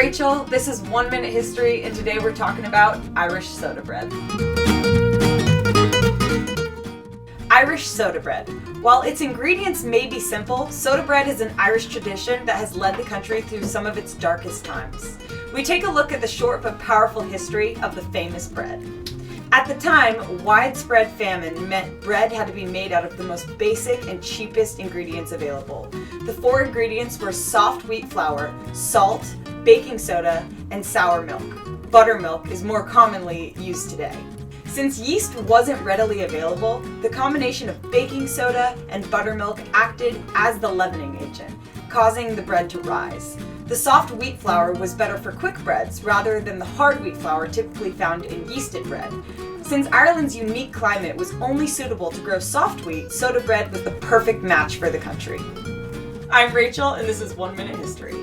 Rachel, this is 1 Minute History, and today we're talking about Irish soda bread. Irish soda bread. While its ingredients may be simple, soda bread is an Irish tradition that has led the country through some of its darkest times. We take a look at the short but powerful history of the famous bread. At the time, widespread famine meant bread had to be made out of the most basic and cheapest ingredients available. The four ingredients were soft wheat flour, salt, baking soda, and sour milk. Buttermilk is more commonly used today. Since yeast wasn't readily available, the combination of baking soda and buttermilk acted as the leavening agent, causing the bread to rise. The soft wheat flour was better for quick breads rather than the hard wheat flour typically found in yeasted bread. Since Ireland's unique climate was only suitable to grow soft wheat, soda bread was the perfect match for the country. I'm Rachel, and this is 1 Minute History.